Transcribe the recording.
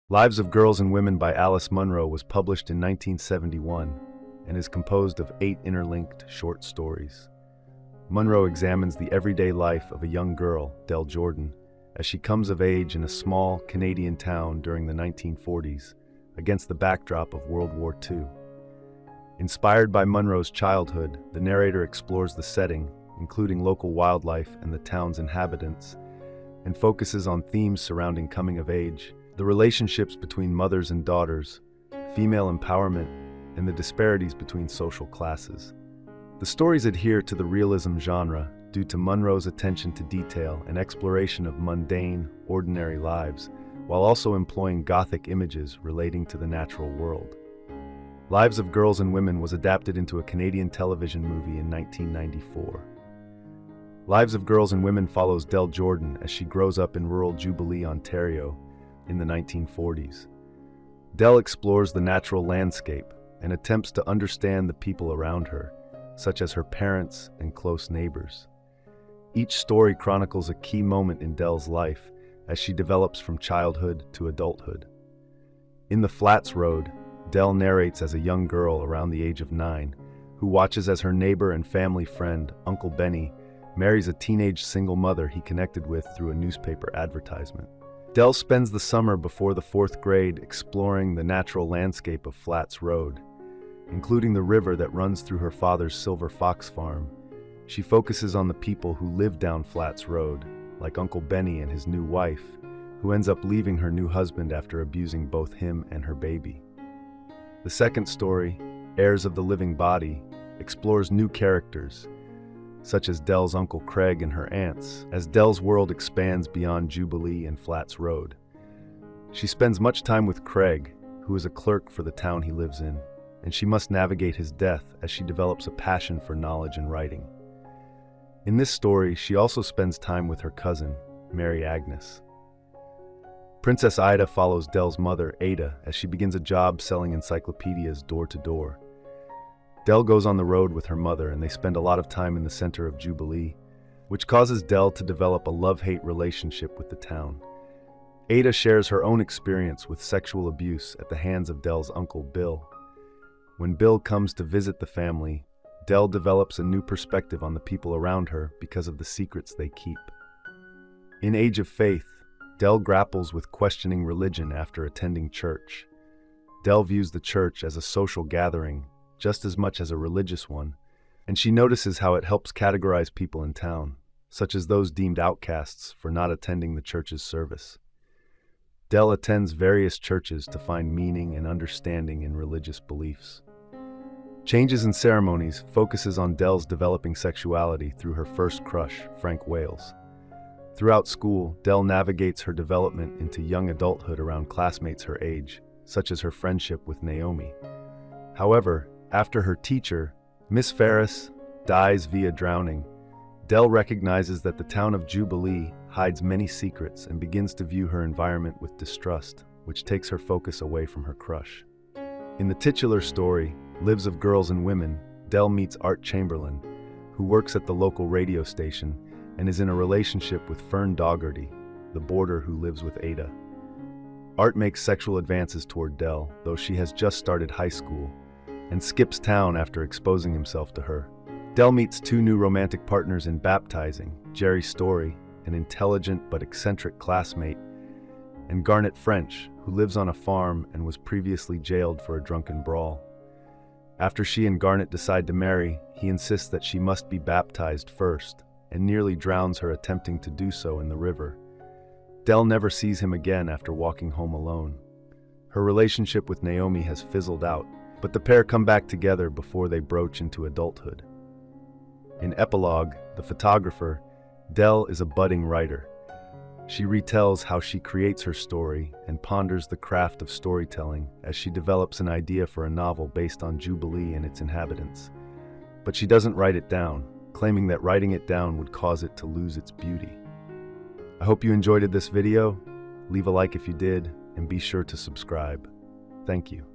Lives of Girls and Women by Alice Munro was published in 1971 and is composed of 8 interlinked short stories. Munro examines the everyday life of a young girl, Dell Jordan, as she comes of age in a small Canadian town during the 1940s against the backdrop of World War II. Inspired by Munro's childhood, the narrator explores the setting, including local wildlife and the town's inhabitants, and focuses on themes surrounding coming of age, the relationships between mothers and daughters, female empowerment, and the disparities between social classes. The stories adhere to the realism genre due to Munro's attention to detail and exploration of mundane, ordinary lives, while also employing Gothic images relating to the natural world. Lives of Girls and Women was adapted into a Canadian television movie in 1994. Lives of Girls and Women follows Dell Jordan as she grows up in rural Jubilee, Ontario, in the 1940s. Dell explores the natural landscape and attempts to understand the people around her, such as her parents and close neighbors. Each story chronicles a key moment in Dell's life as she develops from childhood to adulthood. In The Flats Road, Dell narrates as a young girl around the age of 9, who watches as her neighbor and family friend, Uncle Benny, marries a teenage single mother he connected with through a newspaper advertisement. Dell spends the summer before the 4th grade exploring the natural landscape of Flats Road, including the river that runs through her father's Silver Fox farm. She focuses on the people who live down Flats Road, like Uncle Benny and his new wife, who ends up leaving her new husband after abusing both him and her baby. The second story, Heirs of the Living Body, explores new characters, such as Dell's Uncle Craig and her aunts, as Dell's world expands beyond Jubilee and Flats Road. She spends much time with Craig, who is a clerk for the town he lives in, and she must navigate his death as she develops a passion for knowledge and writing. In this story, she also spends time with her cousin, Mary Agnes. Princess Ida follows Dell's mother, Ada, as she begins a job selling encyclopedias door to door. Dell goes on the road with her mother, and they spend a lot of time in the center of Jubilee, which causes Dell to develop a love-hate relationship with the town. Ada shares her own experience with sexual abuse at the hands of Dell's uncle Bill. When Bill comes to visit the family, Dell develops a new perspective on the people around her because of the secrets they keep. In Age of Faith, Dell grapples with questioning religion after attending church. Dell views the church as a social gathering just as much as a religious one, and she notices how it helps categorize people in town, such as those deemed outcasts for not attending the church's service. Dell attends various churches to find meaning and understanding in religious beliefs. Changes in Ceremonies focuses on Dell's developing sexuality through her first crush, Frank Wales. Throughout school, Dell navigates her development into young adulthood around classmates her age, such as her friendship with Naomi. However, after her teacher, Miss Ferris, dies via drowning, Dell recognizes that the town of Jubilee hides many secrets and begins to view her environment with distrust, which takes her focus away from her crush. In the titular story, Lives of Girls and Women, Dell meets Art Chamberlain, who works at the local radio station and is in a relationship with Fern Dougherty, the boarder who lives with Ada. Art makes sexual advances toward Dell, though she has just started high school, and skips town after exposing himself to her. Dell meets 2 new romantic partners in baptizing, Jerry Story, an intelligent but eccentric classmate, and Garnet French, who lives on a farm and was previously jailed for a drunken brawl. After she and Garnet decide to marry, he insists that she must be baptized first, and nearly drowns her attempting to do so in the river. Dell never sees him again after walking home alone. Her relationship with Naomi has fizzled out, but the pair come back together before they broach into adulthood. In Epilogue, The Photographer, Dell is a budding writer. She retells how she creates her story and ponders the craft of storytelling as she develops an idea for a novel based on Jubilee and its inhabitants. But she doesn't write it down, claiming that writing it down would cause it to lose its beauty. I hope you enjoyed this video. Leave a like if you did, and be sure to subscribe. Thank you.